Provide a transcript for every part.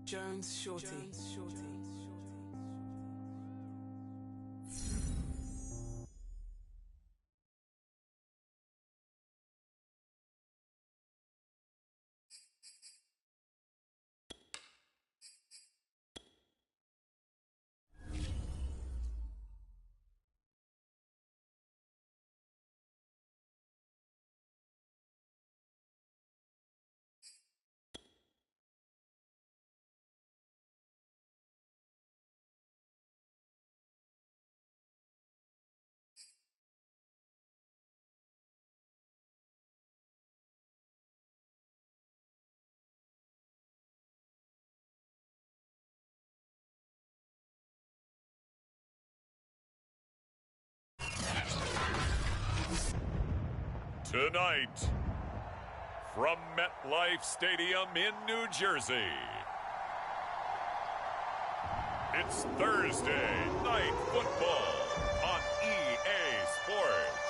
Jones Shorty. Tonight, from MetLife Stadium in New Jersey, it's Thursday Night Football on EA Sports.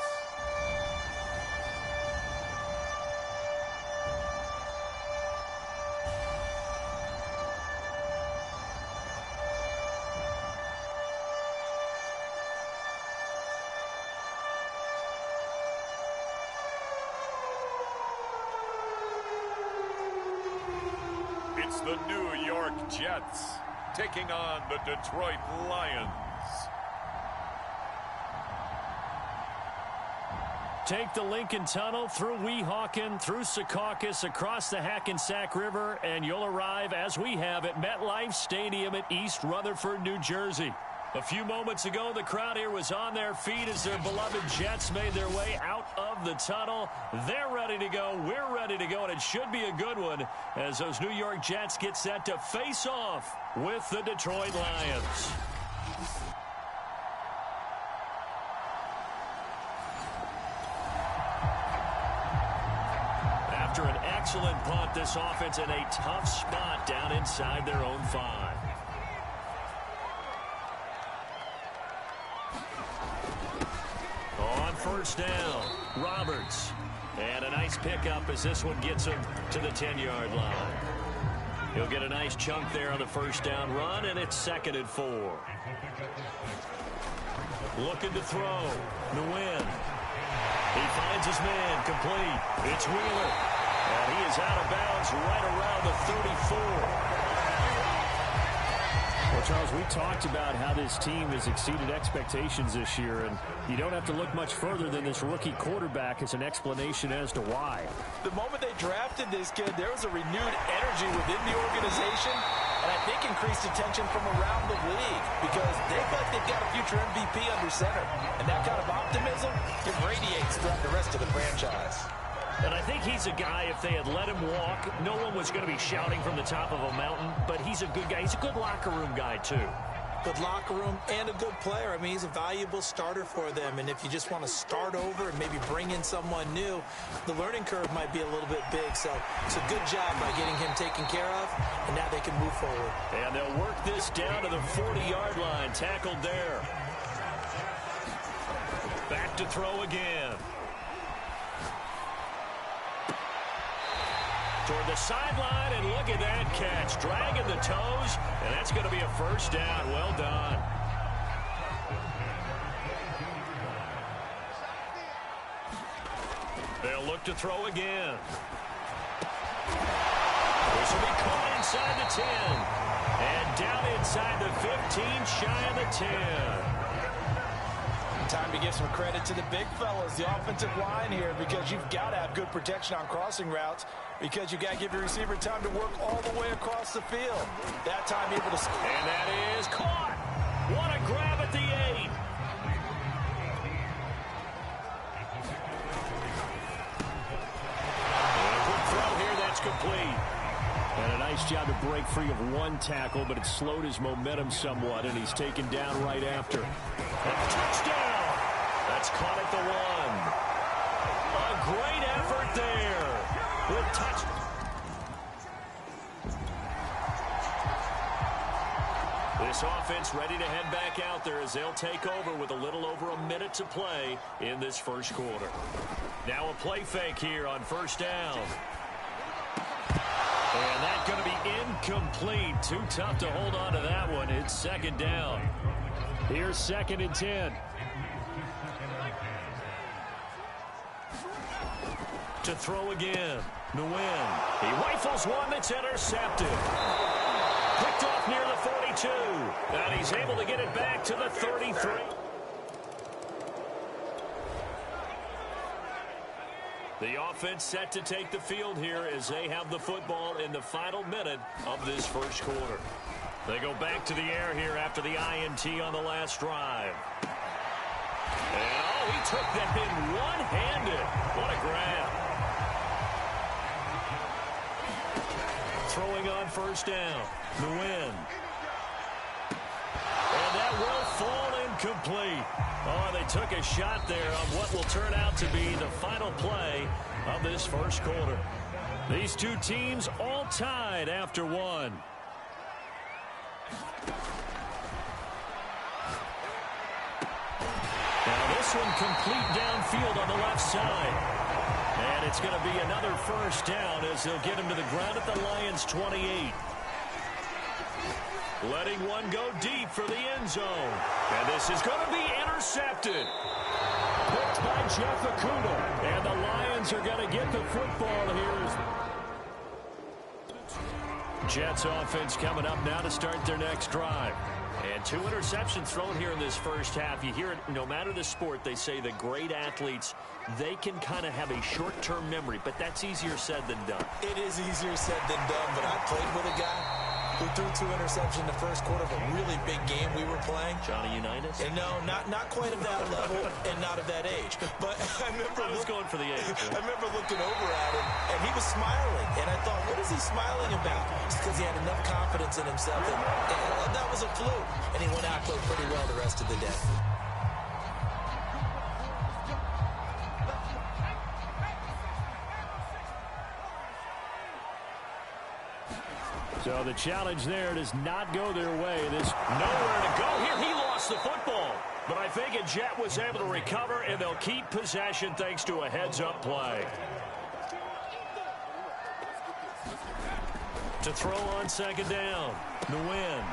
It's the New York Jets taking on the Detroit Lions. Take the Lincoln Tunnel through Weehawken, through Secaucus, across the Hackensack River, and you'll arrive, as we have, at MetLife Stadium at East Rutherford, New Jersey. A few moments ago, the crowd here was on their feet as their beloved Jets made their way out of the tunnel. They're ready to go. We're ready to go, and it should be a good one as those New York Jets get set to face off with the Detroit Lions. After an excellent punt, this offense in a tough spot down inside their own 5. First down, Roberts. And a nice pickup as this one gets him to the 10-yard line. He'll get a nice chunk there on the first down run, and it's 2nd and 4. Looking to throw. Nguyen. He finds his man, complete. It's Wheeler. And he is out of bounds right around the 34. Well, Charles, we talked about how this team has exceeded expectations this year, and you don't have to look much further than this rookie quarterback as an explanation as to why. The moment they drafted this kid, there was a renewed energy within the organization, and I think increased attention from around the league because they feel like they've got a future MVP under center, and that kind of optimism, it radiates throughout the rest of the franchise. And I think he's a guy, if they had let him walk, no one was going to be shouting from the top of a mountain, but he's a good guy. He's a good locker room guy, too. Good locker room and a good player. I mean, he's a valuable starter for them, and if you just want to start over and maybe bring in someone new, the learning curve might be a little bit big. So it's a good job by getting him taken care of, and now they can move forward. And they'll work this down to the 40-yard line, tackled there. Back to throw again. Toward the sideline, and look at that catch. Dragging the toes, and that's going to be a first down. Well done. They'll look to throw again. This will be caught inside the 10. And down inside the 15, shy of the 10. Time to give some credit to the big fellas, the offensive line here, because you've got to have good protection on crossing routes, because you've got to give your receiver time to work all the way across the field. That time able to score. And that is caught. What a grab at the 8. And a quick throw here, that's complete. And a nice job to break free of one tackle, but it slowed his momentum somewhat, and he's taken down right after. And a touchdown. That's caught at the 1. A great effort there. With touch. This offense ready to head back out there as they'll take over with a little over a minute to play in this first quarter. Now a play fake here on first down. And that's going to be incomplete. Too tough to hold on to that one. It's second down. Here's 2nd and 10. To throw again. Nguyen. He rifles one that's intercepted. Picked off near the 42. And he's able to get it back to the 33. The offense set to take the field here as they have the football in the final minute of this first quarter. They go back to the air here after the INT on the last drive. And, oh, he took that in one-handed. What a grab. Throwing on first down. Nguyen. And that will fall incomplete. Oh, they took a shot there on what will turn out to be the final play of this first quarter. These two teams all tied after one. Now this one complete downfield on the left side. And it's going to be another first down as they'll get him to the ground at the Lions' 28. Letting one go deep for the end zone. And this is going to be intercepted. Picked by Jeff Okudah. And the Lions are going to get the football here. Jets offense coming up now to start their next drive. And 2 interceptions thrown here in this first half. You hear it, no matter the sport, they say the great athletes, they can kind of have a short-term memory, but that's easier said than done. It is easier said than done, but I played with a guy who threw 2 interceptions in the first quarter of a really big game we were playing. Johnny Unitas? And no, not quite of that level and not of that age. But I was going for the age. I remember looking over at him, and he was smiling. And I thought, what is he smiling about? It's because he had enough confidence in himself. And that was a fluke. And he went out and played pretty well the rest of the day. So the challenge there does not go their way. There's nowhere to go here. He lost the football. But I think a Jet was able to recover, and they'll keep possession thanks to a heads-up play. To throw on second down. Nguyen.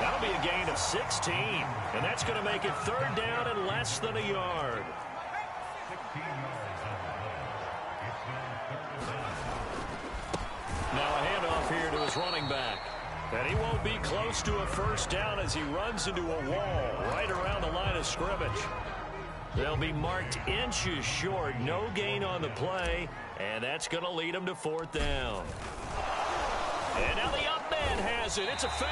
That'll be a gain of 16. And that's going to make it third down and less than a yard. Now a handoff here to his running back. And he won't be close to a first down as he runs into a wall right around the line of scrimmage. They'll be marked inches short. No gain on the play. And that's going to lead him to fourth down. And now the up man has it. It's a fake.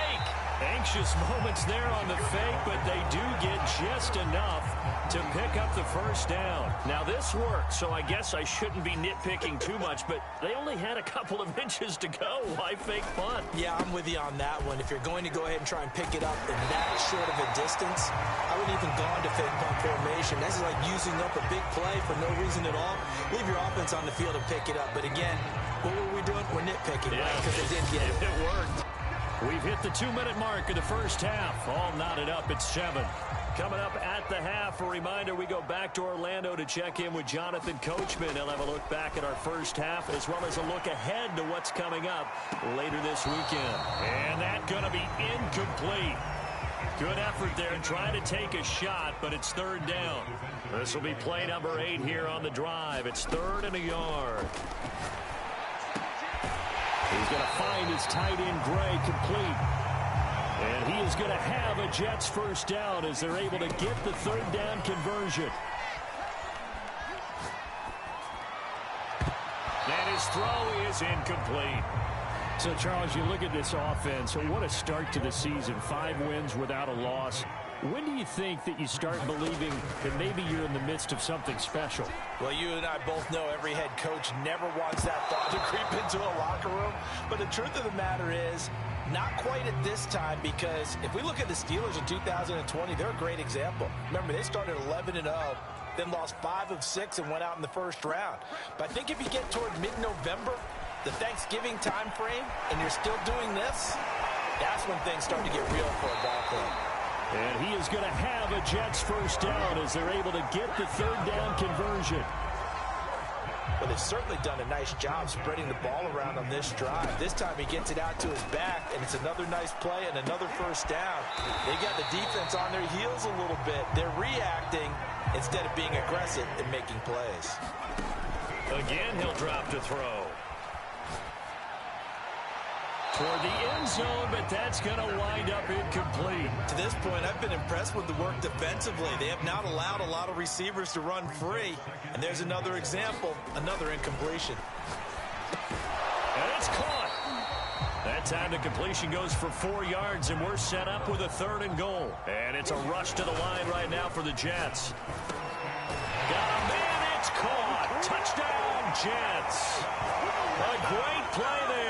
Anxious moments there on the fake, but they do get just enough to pick up the first down. Now this worked, so I guess I shouldn't be nitpicking too much, but they only had a couple of inches to go. Why fake punt? Yeah, I'm with you on that one. If you're going to go ahead and try and pick it up in that short of a distance, I wouldn't even gone to fake punt formation. This is like using up a big play for no reason at all. Leave your offense on the field and pick it up. But again, what were we doing? We're nitpicking, right? Because they didn't get it. It worked. We've hit the 2-minute mark of the first half. All knotted up at 7. Coming up at the half, a reminder, we go back to Orlando to check in with Jonathan Coachman. He'll have a look back at our first half as well as a look ahead to what's coming up later this weekend. And that's going to be incomplete. Good effort there trying to take a shot, but it's third down. This will be play number 8 here on the drive. It's 3rd and a yard. He's going to find his tight end, Gray, complete. And he is going to have a Jets first down as they're able to get the third down conversion. And his throw is incomplete. So, Charles, you look at this offense, what a start to the season. 5 wins without a loss. When do you think that you start believing that maybe you're in the midst of something special? Well, you and I both know every head coach never wants that thought to creep into a locker room. But the truth of the matter is, not quite at this time, because if we look at the Steelers in 2020, they're a great example. Remember, they started 11-0, then lost 5 of 6 and went out in the first round. But I think if you get toward mid-November, the Thanksgiving time frame, and you're still doing this, that's when things start to get real for a ball club. And he is going to have a Jets first down as they're able to get the third down conversion. but they've certainly done a nice job spreading the ball around on this drive. This time he gets it out to his back, and it's another nice play and another first down. They got the defense on their heels a little bit. They're reacting instead of being aggressive and making plays. Again, he'll drop to throw. Toward the end zone, but that's going to wind up incomplete. To this point, I've been impressed with the work defensively. They have not allowed a lot of receivers to run free. And there's another example, another incompletion. And it's caught. That time the completion goes for 4 yards, and we're set up with a 3rd and goal. And it's a rush to the line right now for the Jets. Got a man, it's caught. Touchdown, Jets. A great play there.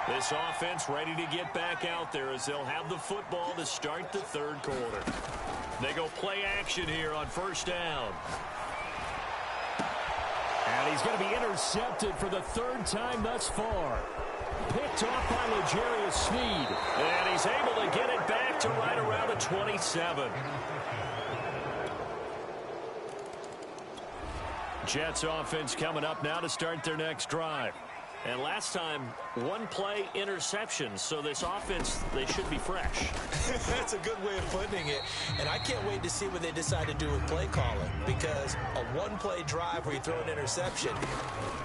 This offense ready to get back out there as they'll have the football to start the 3rd quarter. They go play action here on 1st down. And he's going to be intercepted for the 3rd time thus far. Picked off by L'Jarius Sneed. And he's able to get it back to right around the 27. Jets offense coming up now to start their next drive. And last time, 1-play interception. So this offense, they should be fresh. That's a good way of putting it. And I can't wait to see what they decide to do with play calling. Because a 1-play drive where you throw an interception,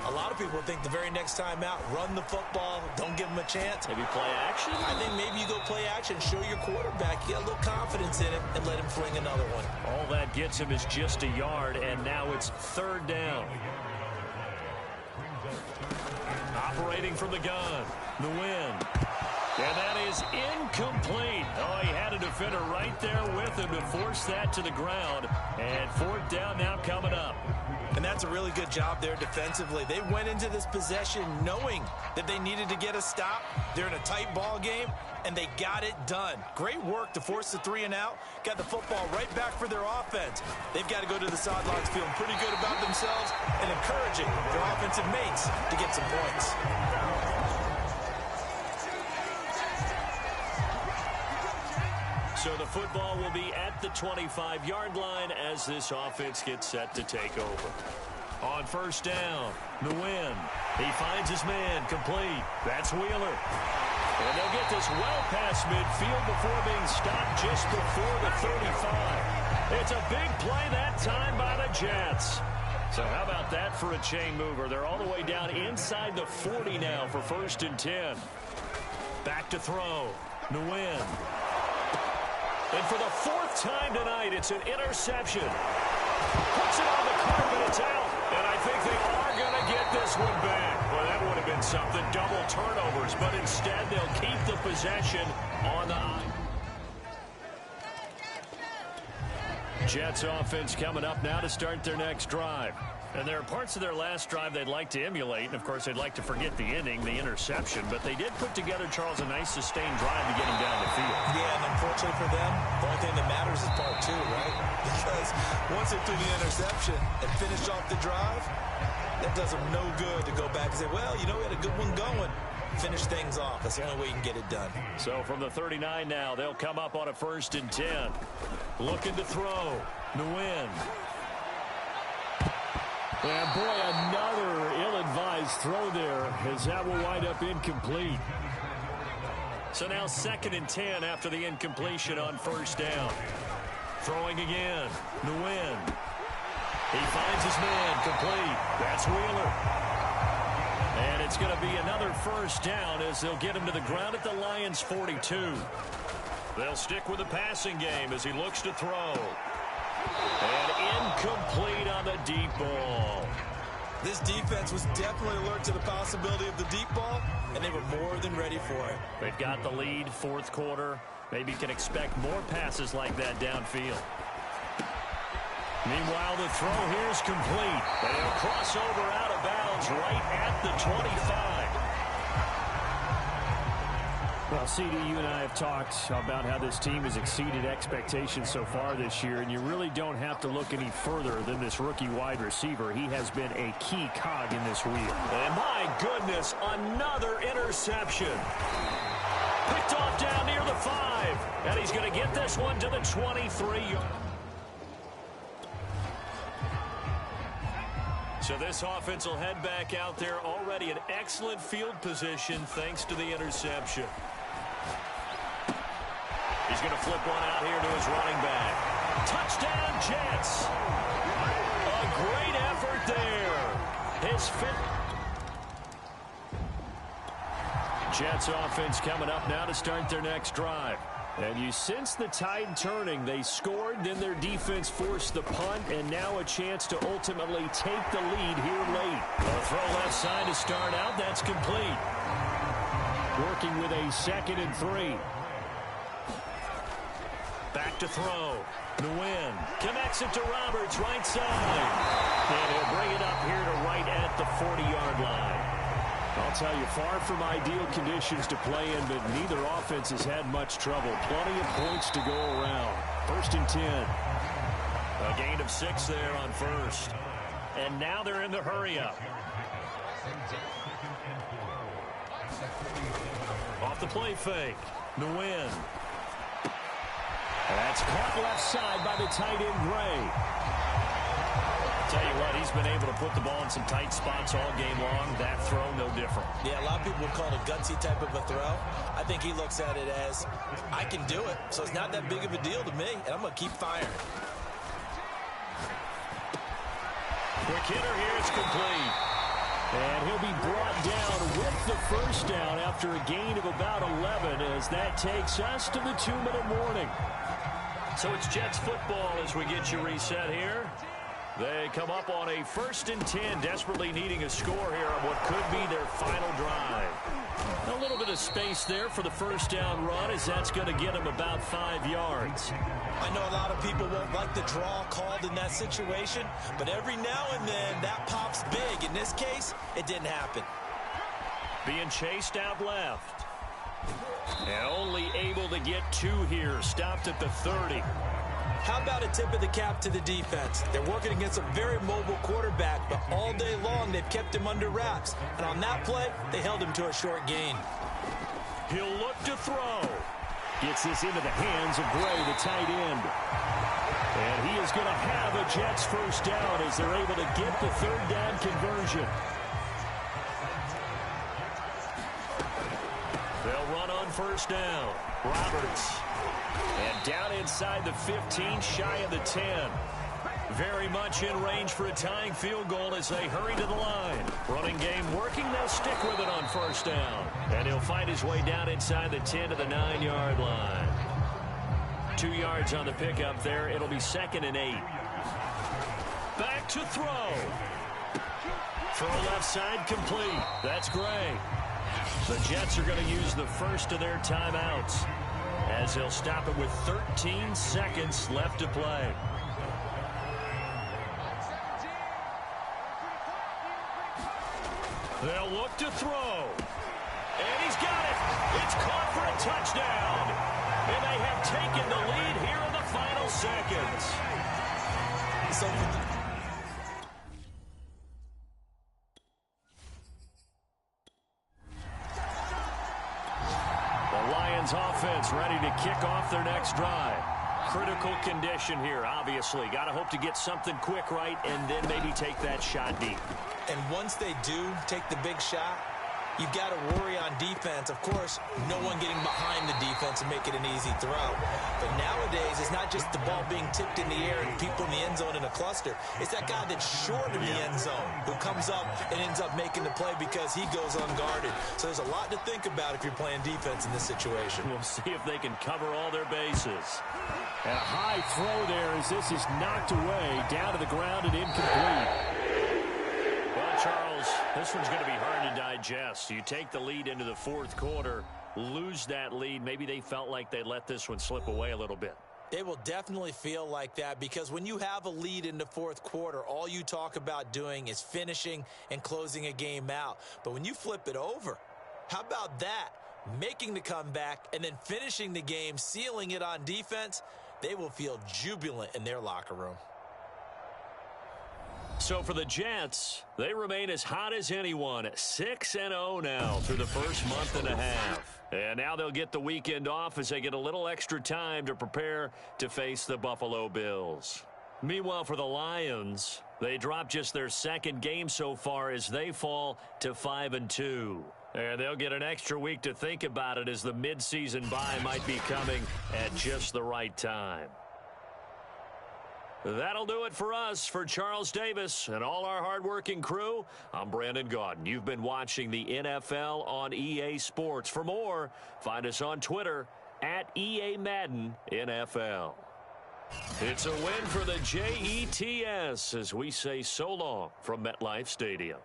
a lot of people think the very next time out, run the football, don't give them a chance. Maybe play action? I think maybe you go play action, show your quarterback, you get a little confidence in it, and let him fling another one. All that gets him is just a yard, and now it's 3rd down. Operating from the gun, the win. And that is incomplete. Oh, he had a defender right there with him to force that to the ground. And 4th down now coming up. And that's a really good job there defensively. They went into this possession knowing that they needed to get a stop. They're in a tight ball game, and they got it done. Great work to force the 3 and out. Got the football right back for their offense. They've got to go to the sidelines feeling pretty good about themselves and encouraging their offensive mates to get some points. So the football will be at the 25-yard line as this offense gets set to take over. On 1st down, the win. He finds his man complete. That's Wheeler. And they'll get this well past midfield before being stopped just before the 35. It's a big play that time by the Jets. So how about that for a chain mover? They're all the way down inside the 40 now for 1st and 10. Back to throw. The win. And for the 4th time tonight, it's an interception. Puts it on the carpet, it's out. And I think they are going to get this one back. Well, that would have been something, double turnovers. But instead, they'll keep the possession on the eye. Jets offense coming up now to start their next drive. And there are parts of their last drive they'd like to emulate. And, of course, they'd like to forget the inning, the interception. But they did put together, Charles, a nice sustained drive to get him down the field. Yeah, and unfortunately for them, the only thing that matters is part 2, right? Because once they threw the interception and finished off the drive, that does them no good to go back and say, well, you know, we had a good one going. Finish things off. That's the only way you can get it done. So from the 39 now, they'll come up on a 1st and 10. Looking to throw. The win. And boy, another ill-advised throw there as that will wind up incomplete. So now 2nd and 10 after the incompletion on 1st down. Throwing again. The win. He finds his man complete. That's Wheeler. And it's going to be another 1st down as they'll get him to the ground at the Lions' 42. They'll stick with the passing game as he looks to throw. And incomplete on the deep ball. This defense was definitely alert to the possibility of the deep ball, and they were more than ready for it. They've got the lead, 4th quarter. Maybe can expect more passes like that downfield. Meanwhile, the throw here is complete. And he'll cross over out of bounds right at the 25. Well, CD, you and I have talked about how this team has exceeded expectations so far this year, and you really don't have to look any further than this rookie wide receiver. He has been a key cog in this wheel. And my goodness, another interception. Picked off down near the 5. And he's going to get this one to the 23-yard. So this offense will head back out there, already in excellent field position thanks to the interception. He's going to flip one out here to his running back. Touchdown, Jets. A great effort there. His fifth. Jets offense coming up now to start their next drive. And you sense the tide turning. They scored, then their defense forced the punt, and now a chance to ultimately take the lead here late. A throw left side to start out. That's complete. Working with a 2nd and 3. Back to throw. Nguyen connects it to Roberts, right side. And he'll bring it up here to right at the 40-yard line. I'll tell you, far from ideal conditions to play in, but neither offense has had much trouble. Plenty of points to go around. 1st and 10. A gain of 6 there on 1st. And now they're in the hurry-up. Off the play fake. Nguyen. That's caught left side by the tight end, Gray. Tell you what, he's been able to put the ball in some tight spots all game long. That throw, no different. Yeah, a lot of people would call it a gutsy type of a throw. I think he looks at it as, I can do it, so it's not that big of a deal to me, and I'm going to keep firing. Quick hitter here, it's complete. And he'll be brought down with the 1st down after a gain of about 11 as that takes us to the 2-minute warning. So it's Jets football as we get you reset here. They come up on a 1st and 10, desperately needing a score here on what could be their final drive. A little bit of space there for the 1st down run as that's going to get them about 5 yards. I know a lot of people won't like the draw called in that situation, but every now and then that pops big. In this case, it didn't happen. Being chased out left. And only able to get 2 here, stopped at the 30. How about a tip of the cap to the defense? They're working against a very mobile quarterback, but all day long they've kept him under wraps. And on that play, they held him to a short gain. He'll look to throw. Gets this into the hands of Gray, the tight end. And he is going to have a Jets 1st down as they're able to get the 3rd down conversion. They'll run on 1st down. Roberts. And down inside the 15, shy of the 10. Very much in range for a tying field goal as they hurry to the line. Running game working. They'll stick with it on 1st down. And he'll find his way down inside the 10 to the 9-yard line. 2 yards on the pickup there. It'll be 2nd and 8. Back to throw. Throw left side complete. That's Gray. The Jets are going to use the first of their timeouts as they'll stop it with 13 seconds left to play. They'll look to throw. And he's got it. It's caught for a touchdown. And they have taken the lead here in the final seconds. The Lions offense ready to kick off their next drive. Critical condition here, obviously. Got to hope to get something quick right and then maybe take that shot deep. And once they do take the big shot, you've got to worry on defense. Of course, no one getting behind the defense and make it an easy throw. But nowadays, it's not just the ball being tipped in the air and people in the end zone in a cluster. It's that guy that's short of the end zone who comes up and ends up making the play because he goes unguarded. So there's a lot to think about if you're playing defense in this situation. We'll see if they can cover all their bases. And a high throw there as this is knocked away, down to the ground and incomplete. Well, Charles, this one's going to be hard to digest. You take the lead into the fourth quarter, lose that lead. Maybe they felt like they let this one slip away a little bit. They will definitely feel like that because when you have a lead in the fourth quarter, all you talk about doing is finishing and closing a game out. But when you flip it over, how about that? Making the comeback and then finishing the game, sealing it on defense, they will feel jubilant in their locker room. So for the Jets, they remain as hot as anyone, 6-0 now through the first month and a half. And now they'll get the weekend off as they get a little extra time to prepare to face the Buffalo Bills. Meanwhile, for the Lions, they dropped just their second game so far as they fall to 5-2. And they'll get an extra week to think about it as the midseason bye might be coming at just the right time. That'll do it for us. For Charles Davis and all our hardworking crew, I'm Brandon Gaudin. You've been watching the NFL on EA Sports. For more, find us on Twitter at EA Madden NFL. It's a win for the Jets as we say so long from MetLife Stadium.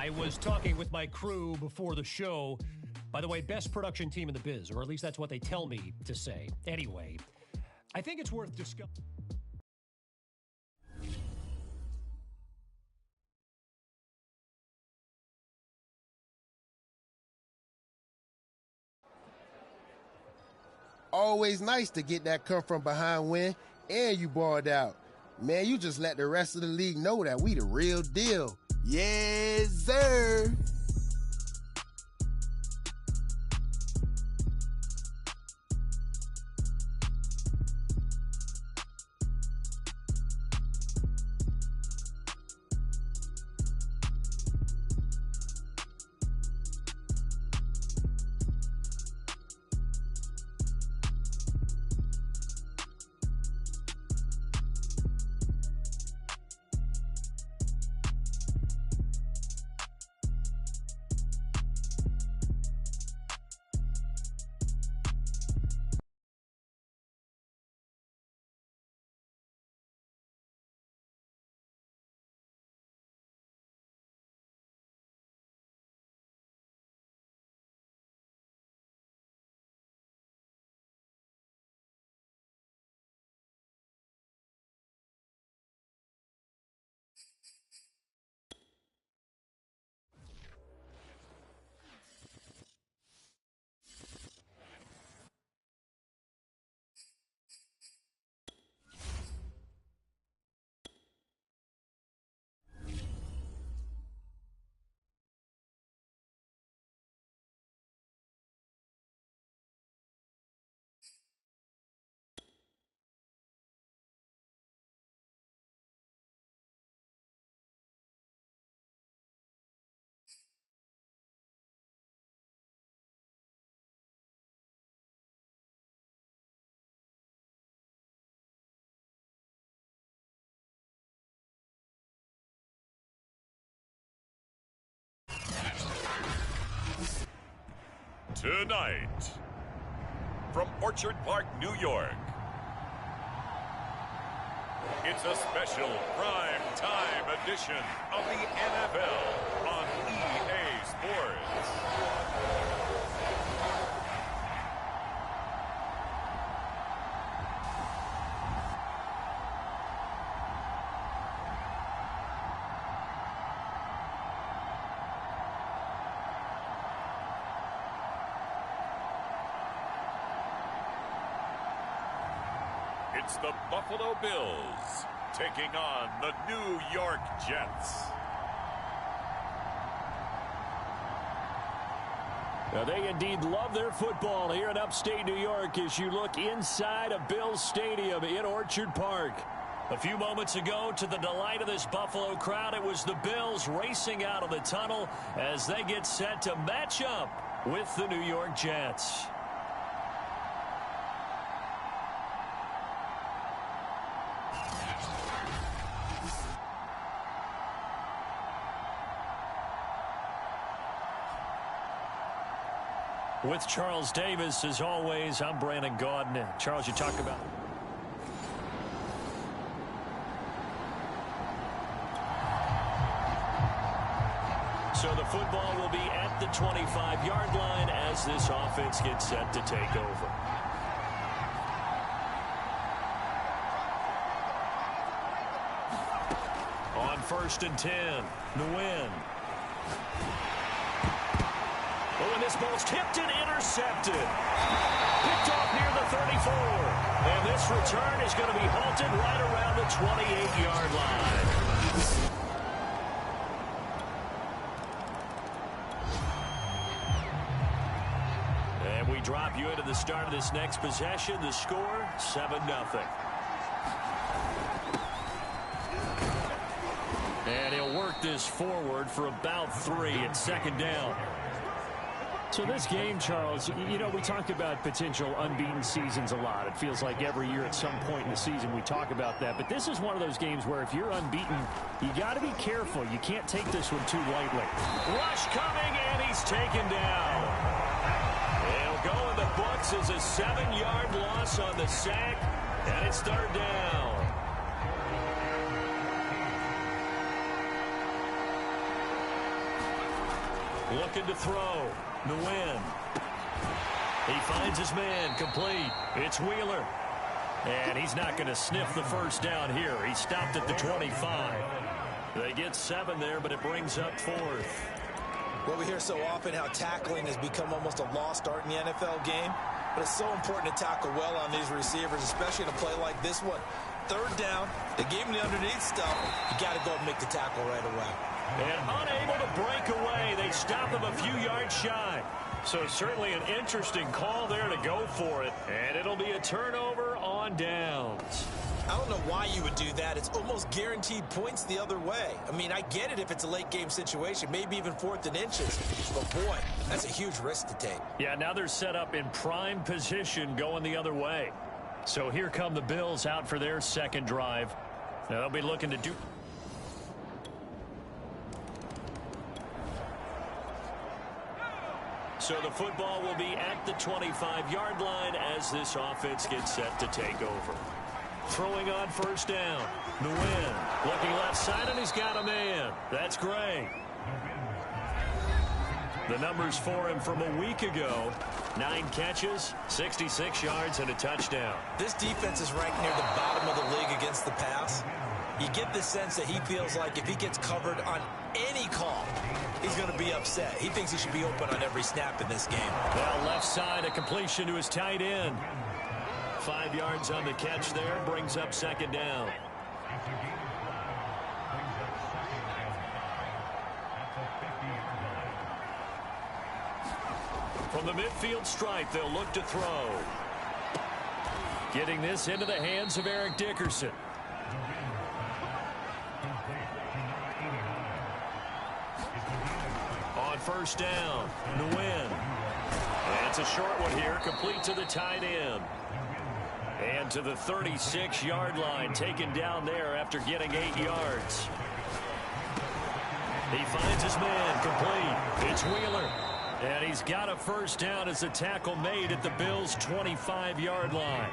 I was talking with my crew before the show. By the way, best production team in the biz, or at least that's what they tell me to say. Anyway, I think it's worth discussing. Always nice to get that come from behind win, and you balled out. Man, you just let the rest of the league know that we the real deal. Yes, sir. Tonight, from Orchard Park, New York, it's a special prime time edition of the NFL on EA Sports. It's the Buffalo Bills taking on the New York Jets. Now, they indeed love their football here in upstate New York as you look inside of Bills Stadium in Orchard Park. A few moments ago, to the delight of this Buffalo crowd, it was the Bills racing out of the tunnel as they get set to match up with the New York Jets. With Charles Davis, as always, I'm Brandon Gaudin. Charles, you talk about... So the football will be at the 25-yard line as this offense gets set to take over. On 1st and 10, Nguyen. Oh, and this ball's tipped and intercepted. Picked off near the 34. And this return is going to be halted right around the 28-yard line. And we drop you into the start of this next possession. The score, 7-0. And he'll work this forward for about 3 at 2nd down. So this game, Charles, you know, we talk about potential unbeaten seasons a lot. It feels like every year at some point in the season we talk about that. But this is one of those games where if you're unbeaten, you got to be careful. You can't take this one too lightly. Rush coming, and he's taken down. It'll go in the books as a 7-yard loss on the sack, and it's 3rd down. Looking to throw. Nguyen. He finds his man. Complete. It's Wheeler. And he's not going to sniff the first down here. He stopped at the 25. They get 7 there, but it brings up 4th. Well, we hear so often how tackling has become almost a lost art in the NFL game. But it's so important to tackle well on these receivers, especially in a play like this one. 3rd down, they gave him the underneath stuff. You got to go and make the tackle right away. And unable to break away. They stop him a few yards shy. So certainly an interesting call there to go for it. And it'll be a turnover on downs. I don't know why you would do that. It's almost guaranteed points the other way. I mean, I get it if it's a late game situation, maybe even 4th and inches. But boy, that's a huge risk to take. Yeah, now they're set up in prime position going the other way. So here come the Bills out for their second drive. Now they'll be looking to do... So the football will be at the 25-yard line as this offense gets set to take over. Throwing on 1st down. Nguyen looking left side, and he's got a man. That's Gray. The numbers for him from a week ago. 9 catches, 66 yards, and a touchdown. This defense is ranked near the bottom of the league against the pass. You get the sense that he feels like if he gets covered on any call, he's going to be upset. He thinks he should be open on every snap in this game. Well, left side, a completion to his tight end. 5 yards on the catch there, brings up 2nd down. From the midfield stripe, they'll look to throw. Getting this into the hands of Eric Dickerson. On 1st down, Nguyen. And it's a short one here, complete to the tight end. And to the 36-yard line, taken down there after getting 8 yards. He finds his man, complete. It's Wheeler. And he's got a 1st down as the tackle made at the Bills' 25-yard line.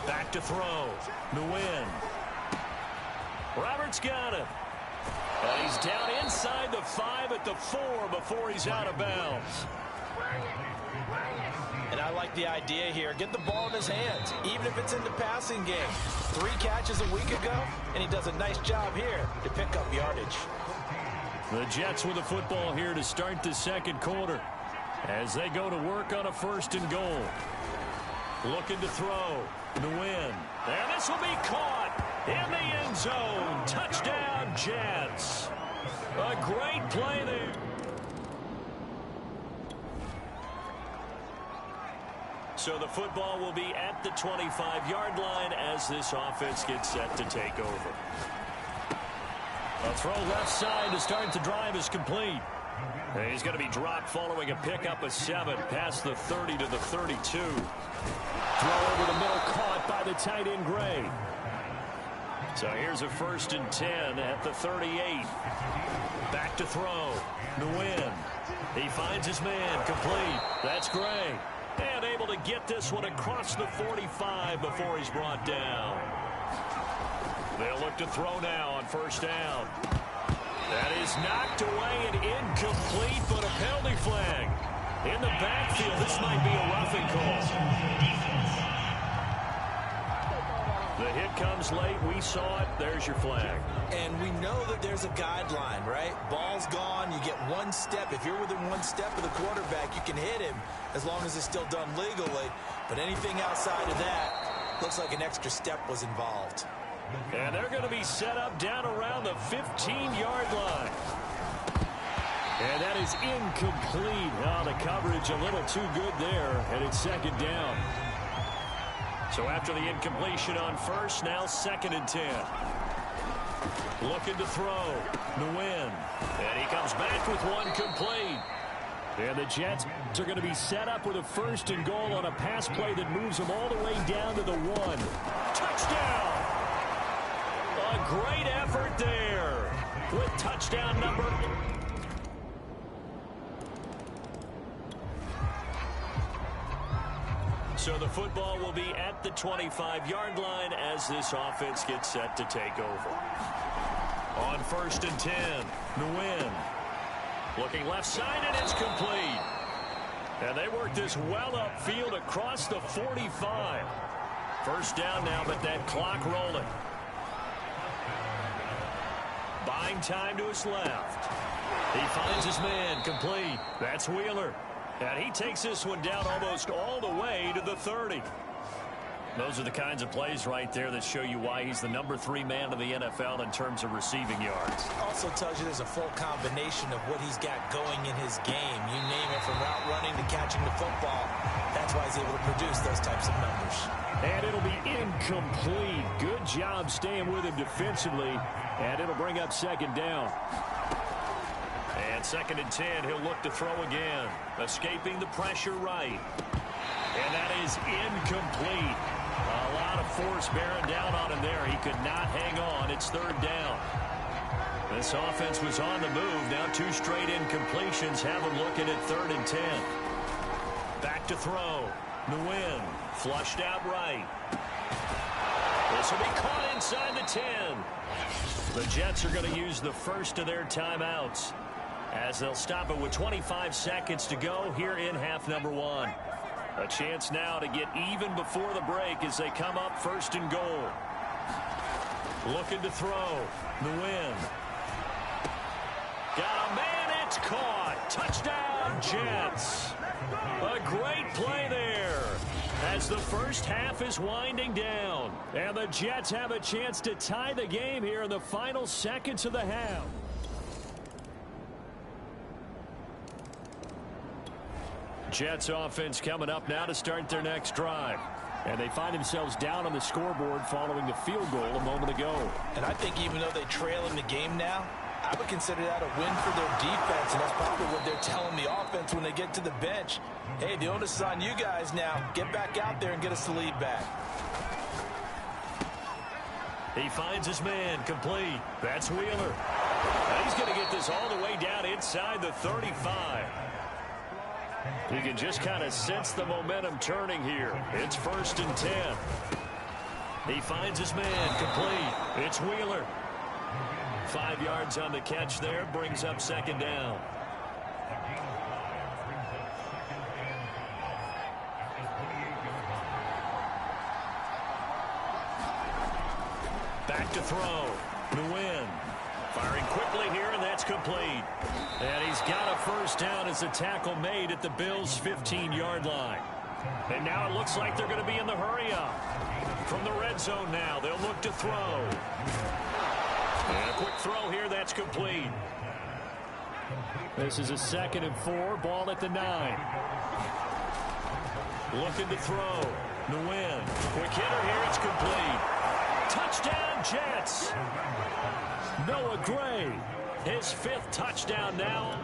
Back to throw. Nguyen. Roberts got him. And he's down inside the 5 at the 4 before he's out of bounds. And I like the idea here. Get the ball in his hands, even if it's in the passing game. 3 catches a week ago, and he does a nice job here to pick up yardage. The Jets with the football here to start the 2nd quarter as they go to work on a 1st and goal. Looking to throw. Nguyen. And this will be caught in the end zone. Touchdown, Jets. A great play there. So the football will be at the 25-yard line as this offense gets set to take over. A throw left side to start the drive is complete. And he's going to be dropped following a pickup of 7 past the 30 to the 32. Throw over the middle caught by the tight end Gray. So here's a 1st and 10 at the 38. Back to throw. Nguyen. He finds his man, complete. That's Gray. And able to get this one across the 45 before he's brought down. They'll look to throw now on 1st down. That is knocked away and incomplete, but a penalty flag. In the backfield, this might be a roughing call. The hit comes late. We saw it. There's your flag. And we know that there's a guideline, right? Ball's gone. You get 1 step. If you're within 1 step of the quarterback, you can hit him as long as it's still done legally. But anything outside of that, looks like an extra step was involved. And they're going to be set up down around the 15-yard line. And that is incomplete. Oh, the coverage a little too good there, and it's 2nd down. So after the incompletion on 1st, now 2nd and 10. Looking to throw. Nguyen. And he comes back with 1 complete. And the Jets are going to be set up with a 1st and goal on a pass play that moves them all the way down to the 1. Touchdown! A great effort there with touchdown number. So the football will be at the 25-yard line as this offense gets set to take over. On 1st and 10, Nguyen. Looking left side, and it's complete. And they work this well upfield across the 45. First down now, but that clock rolling. Buying time to his left. He finds his man, complete. That's Wheeler. And he takes this one down almost all the way to the 30. Those are the kinds of plays right there that show you why he's the number 3 man in the NFL in terms of receiving yards. Also tells you there's a full combination of what he's got going in his game. You name it, from route running to catching the football. That's why he's able to produce those types of numbers. And it'll be incomplete. Good job staying with him defensively. And it'll bring up 2nd down. And 2nd and 10, he'll look to throw again. Escaping the pressure right. And that is incomplete. A lot of force bearing down on him there. He could not hang on. It's 3rd down. This offense was on the move. Now 2 straight incompletions have him looking at 3rd and 10. Back to throw. Nguyen flushed out right. This will be caught inside the 10. The Jets are going to use the first of their timeouts as they'll stop it with 25 seconds to go here in half number 1. A chance now to get even before the break as they come up 1st and goal. Looking to throw. Nguyen. Got a man, it's caught. Touchdown, Jets. A great play there as the first half is winding down. And the Jets have a chance to tie the game here in the final seconds of the half. Jets offense coming up now to start their next drive. And they find themselves down on the scoreboard following the field goal a moment ago. And I think even though they trail in the game now, I would consider that a win for their defense, and that's probably what they're telling the offense when they get to the bench. Hey, the onus is on you guys now. Get back out there and get us the lead back. He finds his man, complete. That's Wheeler. Now he's going to get this all the way down inside the 35. You can just kind of sense the momentum turning here. It's 1st and 10. He finds his man, complete. It's Wheeler. 5 yards on the catch there, brings up 2nd down. Back to throw. Nguyen firing quickly here, and that's complete. And he's got a first down as a tackle made at the Bills' 15-yard line. And now it looks like they're going to be in the hurry-up. From the red zone now, they'll look to throw. And a quick throw here, that's complete. This is a 2nd and 4, ball at the 9. Looking to throw. Nguyen. Quick hitter here, it's complete. Touchdown, Jets. Noah Gray, his 5th touchdown now.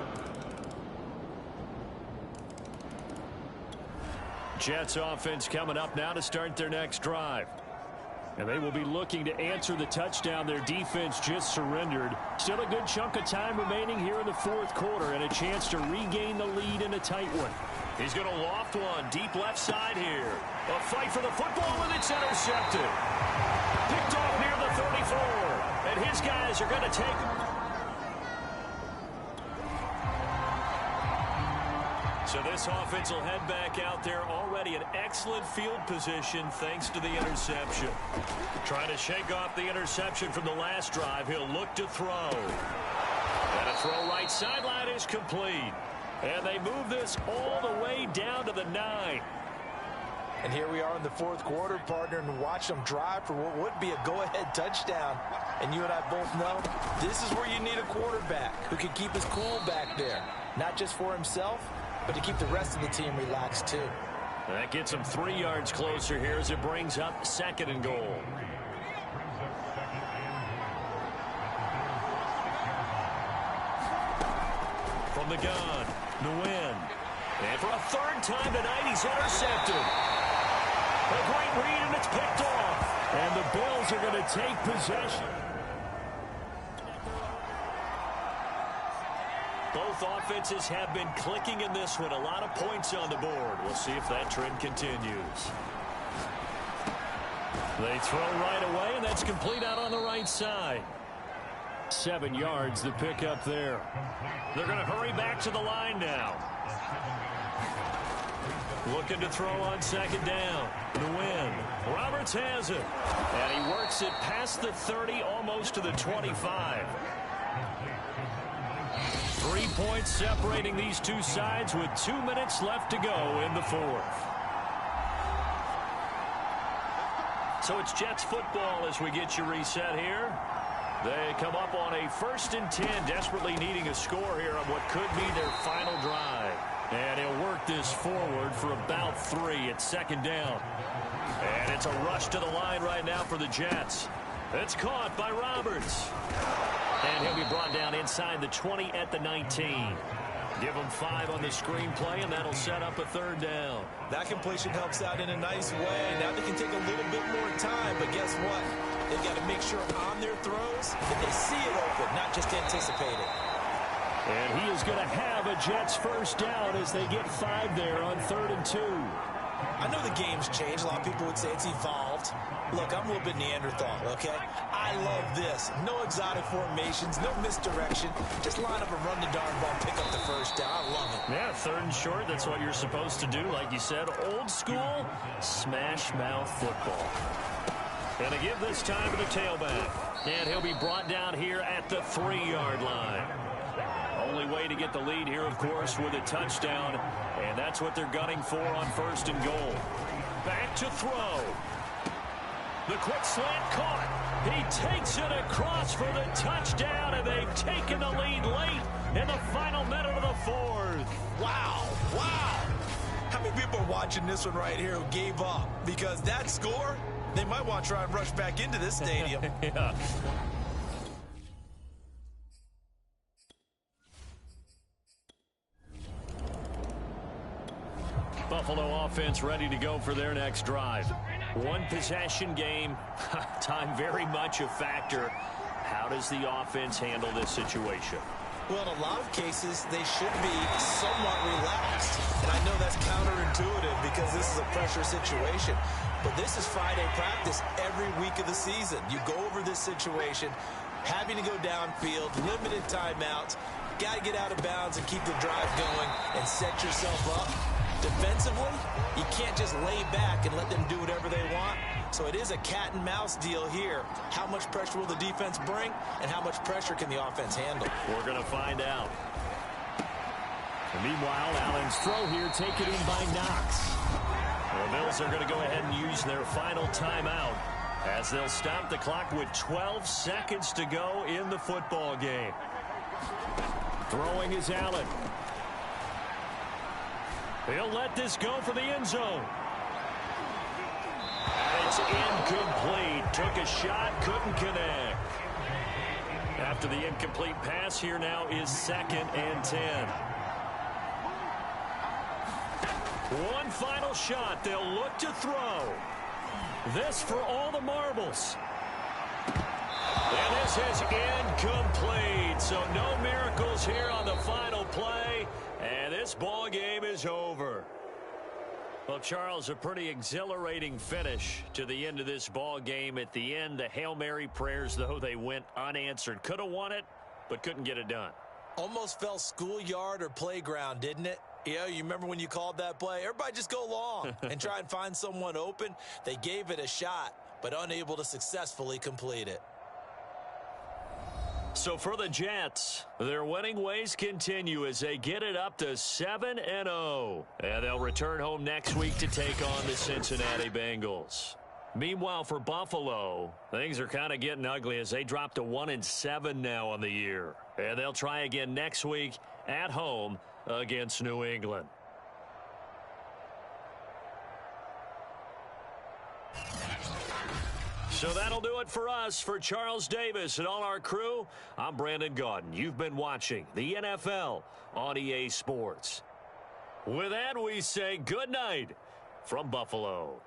Jets offense coming up now to start their next drive. And they will be looking to answer the touchdown their defense just surrendered. Still a good chunk of time remaining here in the 4th quarter and a chance to regain the lead in a tight one. He's going to loft one deep left side here. A fight for the football, and it's intercepted. Picked off near the 34. And his guys are going to take him. So this offense will head back out there, already in excellent field position thanks to the interception. Trying to shake off the interception from the last drive. He'll look to throw. And a throw right sideline is complete. And they move this all the way down to the 9. And here we are in the 4th quarter, partner, and watch them drive for what would be a go-ahead touchdown. And you and I both know this is where you need a quarterback who can keep his cool back there. Not just for himself, but to keep the rest of the team relaxed too. That gets him 3 yards closer here as it brings up 2nd and goal. From the gun, Nguyen. And for a 3rd time tonight, he's intercepted. A great read, and it's picked off. And the Bills are going to take possession. Both offenses have been clicking in this one. A lot of points on the board. We'll see if that trend continues. They throw right away, and that's complete out on the right side. 7 yards the pick up there. They're going to hurry back to the line now. Looking to throw on second down. The win. Roberts has it. And he works it past the 30, almost to the 25. 3 points separating these two sides with 2 minutes left to go in the fourth. So it's Jets football as we get you reset here. They come up on a 1st and 10, desperately needing a score here on what could be their final drive. And he'll work this forward for about 3 at second down. And it's a rush to the line right now for the Jets. It's caught by Roberts. And he'll be brought down inside the 20 at the 19. Give them 5 on the screenplay, and that'll set up a 3rd down. That completion helps out in a nice way. Now they can take a little bit more time, but guess what? They've got to make sure on their throws that they see it open, not just anticipate it. And he is going to have a Jets 1st down as they get 5 there on 3rd and 2. I know the game's changed. A lot of people would say it's evolved. Look, I'm a little bit Neanderthal, okay? I love this. No exotic formations, no misdirection. Just line up and run the darn ball, pick up the 1st down. I love it. Yeah, 3rd and short, that's what you're supposed to do. Like you said, old school, smash mouth football. And they give this time to the tailback. And he'll be brought down here at the 3-yard line. Only way to get the lead here, of course, with a touchdown. And that's what they're gunning for on 1st and goal. Back to throw. The quick slant caught. He takes it across for the touchdown, and they've taken the lead late in the final minute of the 4th. Wow, wow. How many people are watching this one right here who gave up? Because that score, they might want to try and rush back into this stadium. Yeah. Buffalo offense ready to go for their next drive. 1 possession game. Time very much a factor. How does the offense handle this situation? Well, in a lot of cases, they should be somewhat relaxed. And I know that's counterintuitive because this is a pressure situation. But this is Friday practice every week of the season. You go over this situation, having to go downfield, limited timeouts, got to get out of bounds and keep the drive going and set yourself up. Defensively, you can't just lay back and let them do whatever they want. So it is a cat and mouse deal here. How much pressure will the defense bring, and how much pressure can the offense handle? We're going to find out. And meanwhile, Allen's throw here taken in by Knox. The Bills are going to go ahead and use their final timeout as they'll stop the clock with 12 seconds to go in the football game. Throwing is Allen. He'll let this go for the end zone. And it's incomplete. Took a shot, couldn't connect. After the incomplete pass, here now is 2nd and 10. One final shot. They'll look to throw. This for all the marbles. And this is incomplete. So no miracles here on the final play. And this ball game is over. Well, Charles, a pretty exhilarating finish to the end of this ball game. At the end, the Hail Mary prayers, though, they went unanswered. Could have won it, but couldn't get it done. Almost felt schoolyard or playground, didn't it? Yeah, you remember when you called that play? Everybody just go long and try and find someone open. They gave it a shot, but unable to successfully complete it. So for the Jets, their winning ways continue as they get it up to 7-0. And they'll return home next week to take on the Cincinnati Bengals. Meanwhile, for Buffalo, things are kind of getting ugly as they drop to 1-7 now on the year. And they'll try again next week at home against New England. So that'll do it for us. For Charles Davis and all our crew, I'm Brandon Gaudin. You've been watching the NFL on EA Sports. With that, we say good night from Buffalo.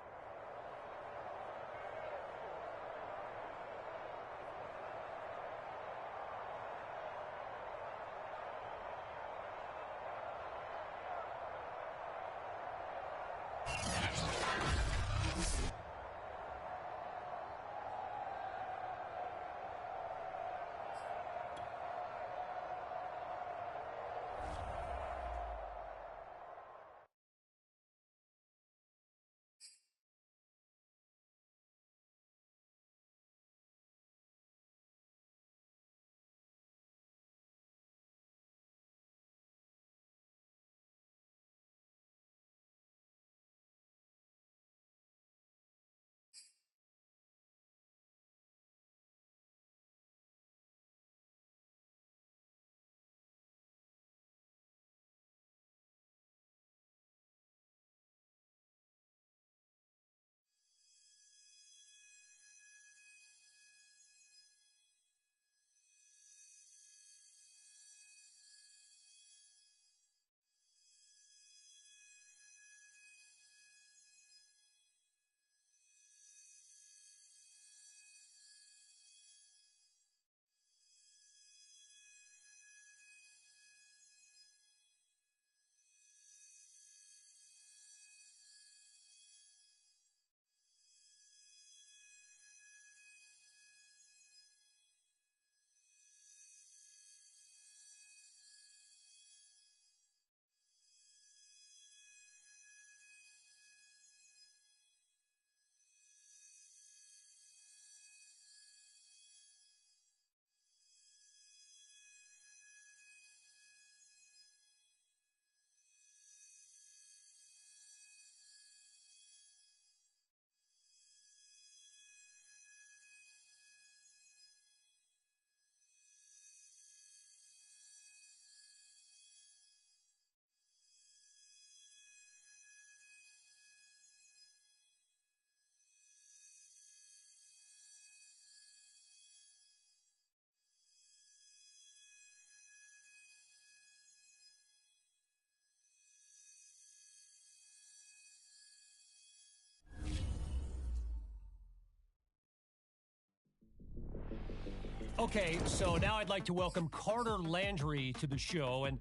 Okay, so now I'd like to welcome Carter Landry to the show. And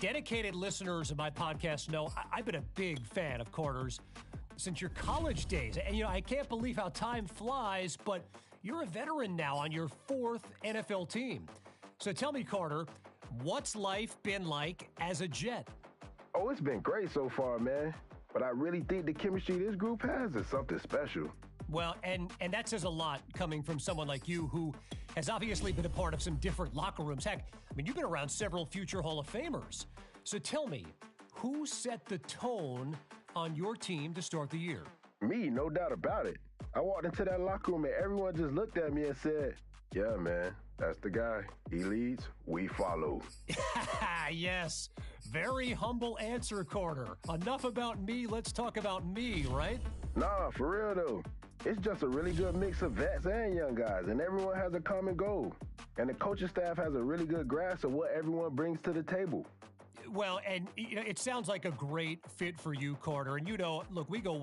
dedicated listeners of my podcast know I've been a big fan of Carter's since your college days. And, I can't believe how time flies, but you're a veteran now on your 4th NFL team. So tell me, Carter, what's life been like as a Jet? Oh, it's been great so far, man. But I really think the chemistry this group has is something special. Well, and that says a lot coming from someone like you who has obviously been a part of some different locker rooms. Heck, you've been around several future Hall of Famers. So tell me, who set the tone on your team to start the year? Me, no doubt about it. I walked into that locker room and everyone just looked at me and said, yeah, man, that's the guy. He leads, we follow. Yes, very humble answer, Carter. Enough about me, let's talk about me, right? Nah, for real though. It's just a really good mix of vets and young guys, and everyone has a common goal. And the coaching staff has a really good grasp of what everyone brings to the table. Well, and it sounds like a great fit for you, Carter. And look, we go